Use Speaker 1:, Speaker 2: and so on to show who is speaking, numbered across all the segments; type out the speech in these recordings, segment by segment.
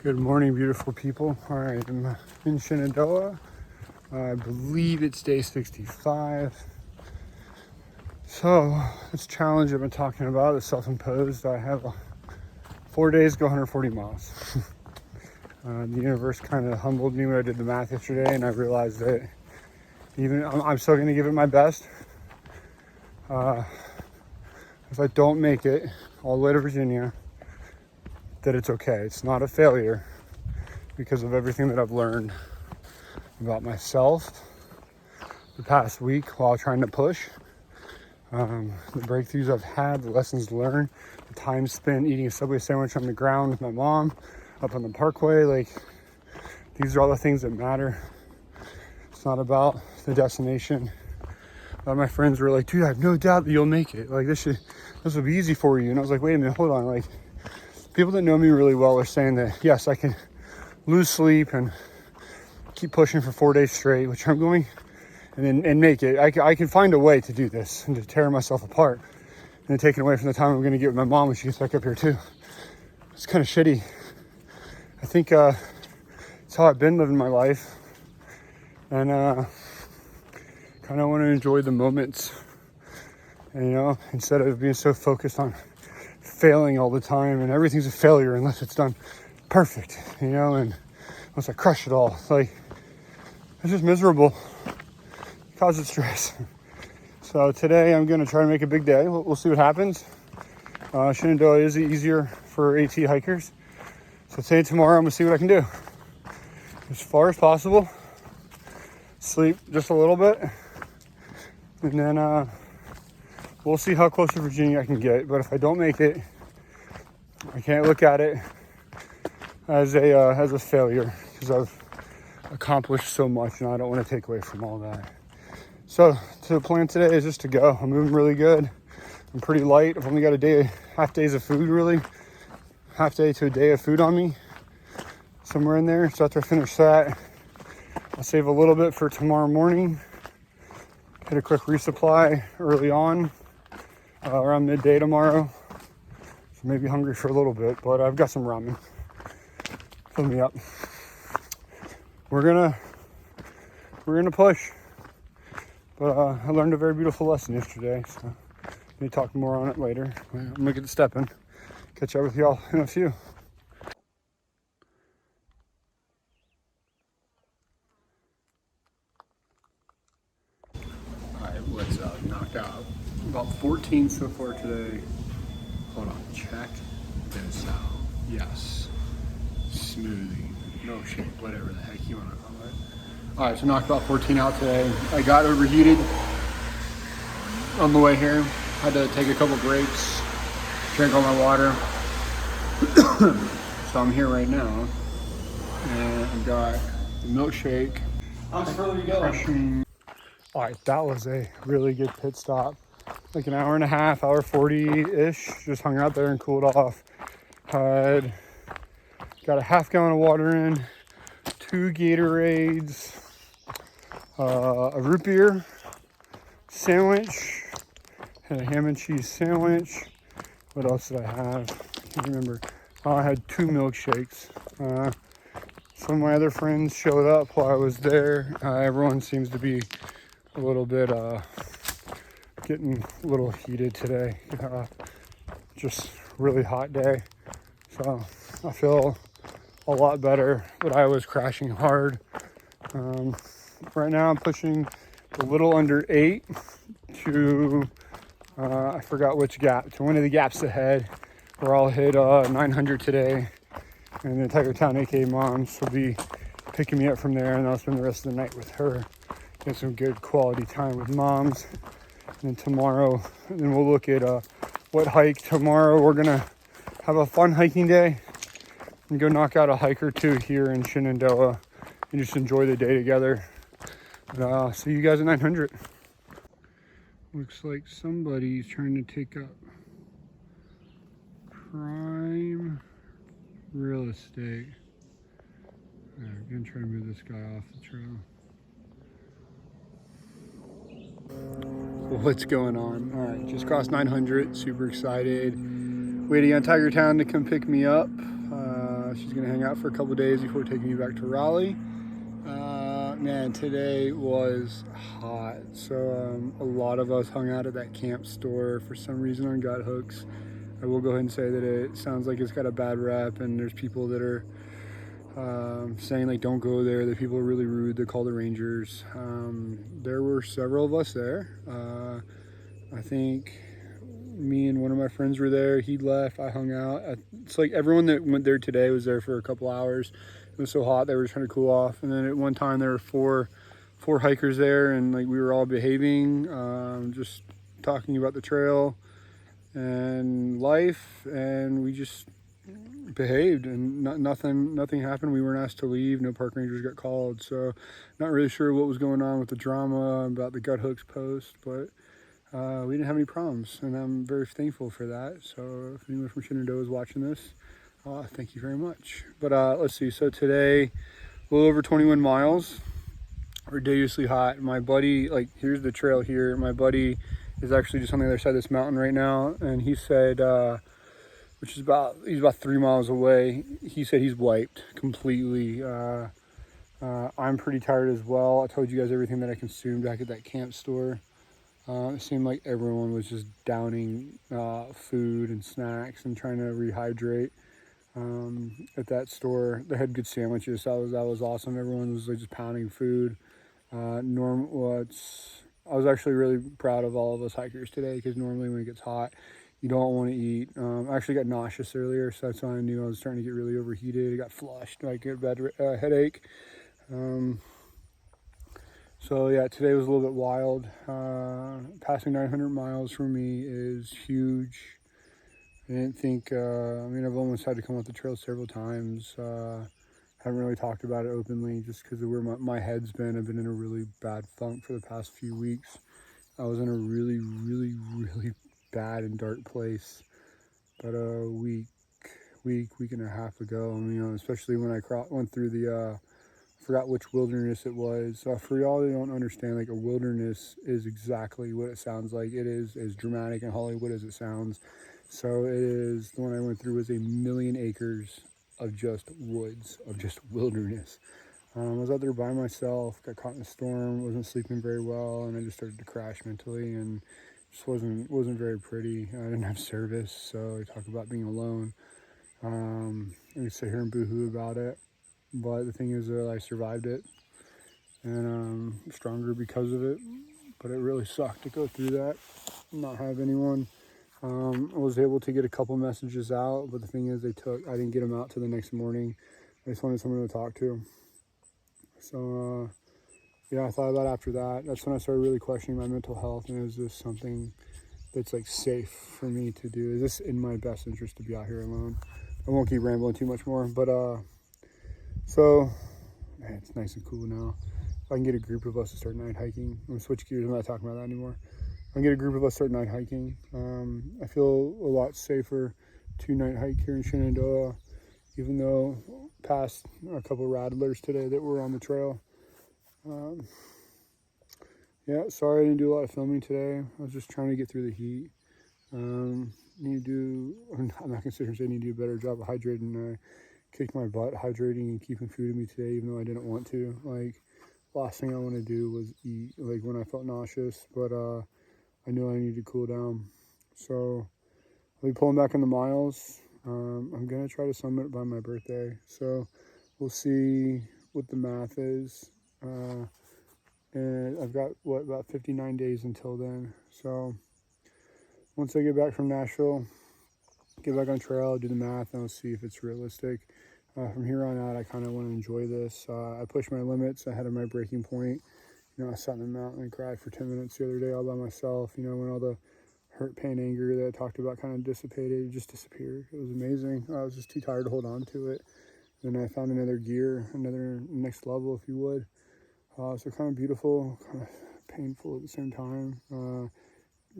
Speaker 1: Good morning, beautiful people. All right, I'm in Shenandoah. I believe it's day 65. So this challenge I've been talking about is self-imposed. I have 4 days, go 140 miles. The universe kind of humbled me when I did the math yesterday, and I realized that even I'm still going to give it my best. If I don't make it all the way to Virginia, that it's okay. It's not a failure because of everything that I've learned about myself the past week while trying to push. The breakthroughs I've had, the lessons learned, the time spent eating a Subway sandwich on the ground with my mom up on the parkway. Like, these are all the things that matter. It's not about the destination. My friends were like, dude, I have no doubt that you'll make it. Like, this will be easy for you. And I was like, wait a minute, hold on. Like, people that know me really well are saying that, yes, I can lose sleep and keep pushing for 4 days straight, which I'm going, and make it. I can find a way to do this and to tear myself apart and then take it away from the time I'm going to get with my mom when she gets back up here too. It's kind of shitty. I think it's how I've been living my life, and kind of want to enjoy the moments, and, you know, instead of being so focused on failing all the time, and everything's a failure unless it's done perfect, you know, and once I crush it all, it's like, it's just miserable, it causes stress. So today I'm going to try to make a big day. We'll see what happens. Shenandoah is easier for AT hikers, so today and tomorrow I'm going to see what I can do as far as possible, sleep just a little bit, and then we'll see how close to Virginia I can get. But if I don't make it, I can't look at it as a failure, because I've accomplished so much and I don't want to take away from all that. So the plan today is just to go. I'm moving really good. I'm pretty light. I've only got half days of food, really. Half day to a day of food on me, somewhere in there. So after I finish that, I'll save a little bit for tomorrow morning. Hit a quick resupply early on, around midday tomorrow. So maybe hungry for a little bit, but I've got some ramen. Fill me up. We're gonna push. But I learned a very beautiful lesson yesterday, so we talk more on it later. I'm gonna get to stepping. Catch up with y'all in a few. Alright, let's knock out about 14 so far today. Hold on, check this out. Yes. Smoothie, milkshake, whatever the heck you want to call it. Alright, so knocked about 14 out today. I got overheated on the way here. Had to take a couple breaks, drink all my water. So I'm here right now, and I've got the milkshake. How much further you going? Alright, that was a really good pit stop. Like an hour and a half, hour 40-ish. Just hung out there and cooled off. Had got a half gallon of water in, 2 Gatorades, a root beer sandwich, had a ham and cheese sandwich. What else did I have? I can't remember. I had 2 milkshakes. Some of my other friends showed up while I was there. Everyone seems to be a little bit getting a little heated today. Just really hot day. So I feel a lot better, but I was crashing hard. Right now I'm pushing a little under 8 to, I forgot which gap, to one of the gaps ahead, where I'll hit 900 today. And the Tiger Town AK Moms will be picking me up from there, and I'll spend the rest of the night with her. Get some good quality time with moms. And then tomorrow, then we'll look at what hike. Tomorrow we're gonna have a fun hiking day and go knock out a hike or two here in Shenandoah and just enjoy the day together. But, see you guys at 900. Looks like somebody's trying to take up prime real estate. I'm gonna try to move this guy off the trail. What's going on? All right, just crossed 900, super excited. Waiting on Tiger Town to come pick me up. She's gonna hang out for a couple days before taking me back to Raleigh. Man, today was hot. So a lot of us hung out at that camp store for some reason on gut hooks. I will go ahead and say that it sounds like it's got a bad rep, and there's people that are saying like don't go there, that people are really rude, they call the rangers. There were several of us there. I think me and one of my friends were there. He left, I hung out. It's like everyone that went there today was there for a couple hours. It was so hot they were trying to cool off, and then at one time there were four hikers there, and like we were all behaving, just talking about the trail and life, and we just behaved, and nothing happened. We weren't asked to leave. No park rangers got called, so not really sure what was going on with the drama about the gut hooks post, but we didn't have any problems, and I'm very thankful for that. So if anyone from Shenandoah is watching this, thank you very much. But let's see, so today a little over 21 miles, ridiculously hot. My buddy, like, here's the trail here. My buddy is actually just on the other side of this mountain right now, and he said which is he's about 3 miles away. He said he's wiped completely. I'm pretty tired as well. I told you guys everything that I consumed back at that camp store. It seemed like everyone was just downing food and snacks and trying to rehydrate at that store. They had good sandwiches. That was awesome. Everyone was like just pounding food. I was actually really proud of all of us hikers today, because normally when it gets hot, you don't want to eat. I actually got nauseous earlier, so that's when I knew I was starting to get really overheated. I got flushed, like a bad headache. So yeah, today was a little bit wild. Passing 900 miles for me is huge. I didn't think, I've almost had to come off the trail several times. Haven't really talked about it openly just because of where my head's been. I've been in a really bad funk for the past few weeks. I was in a really, really, really bad and dark place about a week and a half ago. Especially when I went through the, I forgot which wilderness it was. For y'all that don't understand, like, a wilderness is exactly what it sounds like. It is as dramatic in Hollywood as it sounds. So it is, the one I went through was 1,000,000 acres of just woods, of just wilderness. I was out there by myself, got caught in a storm, wasn't sleeping very well, and I just started to crash mentally, and just wasn't very pretty. I didn't have service, so I talk about being alone. I could sit here and boohoo about it, but the thing is that I survived it, and I'm stronger because of it. But it really sucked to go through that, not have anyone. I was able to get a couple messages out, but the thing is I didn't get them out till the next morning. I just wanted someone to talk to. So yeah, I thought about after that. That's when I started really questioning my mental health, and is this something that's like safe for me to do? Is this in my best interest to be out here alone? I won't keep rambling too much more, but so man, it's nice and cool now. If I can get a group of us to start night hiking, I'm gonna switch gears. I'm not talking about that anymore. I can get a group of us start night hiking. I feel a lot safer to night hike here in Shenandoah, even though past a couple of rattlers today that were on the trail. Yeah, sorry I didn't do a lot of filming today. I was just trying to get through the heat. I'm not gonna sit here and say I need to do a better job of hydrating. I kicked my butt hydrating and keeping food in me today, even though I didn't want to. Like, last thing I want to do was eat, like, when I felt nauseous, but I knew I needed to cool down. So I'll be pulling back on the miles. I'm gonna try to summit it by my birthday, so we'll see what the math is. And I've got about 59 days until then. So once I get back from Nashville, get back on trail, do the math, and I'll see if it's realistic. From here on out, I kind of want to enjoy this. I pushed my limits ahead of my breaking point. I sat in the mountain and cried for 10 minutes the other day all by myself. When all the hurt, pain, anger that I talked about kind of dissipated, it just disappeared. It was amazing. I was just too tired to hold on to it. Then I found another gear, another next level, if you would. So kind of beautiful, kind of painful at the same time,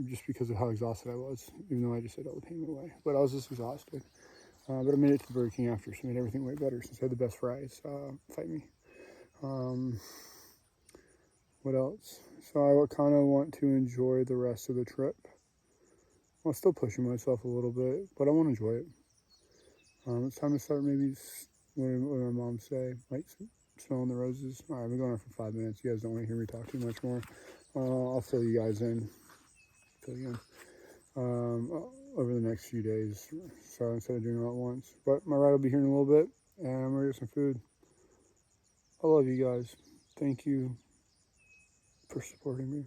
Speaker 1: just because of how exhausted I was, even though I just said all the pain went away. But I was just exhausted. But I made it to the Burger King after, so I made everything way better since I had the best fries. Fight me. What else? So I kind of want to enjoy the rest of the trip. I'm still pushing myself a little bit, but I want to enjoy it. It's time to start maybe, what did my mom say, like smelling the roses. All right, I've been going on for 5 minutes. You guys don't want to hear me talk too much more. I'll fill you guys in, over the next few days. So instead of doing it all at once. But my ride will be here in a little bit, and I'm going to get some food. I love you guys. Thank you for supporting me.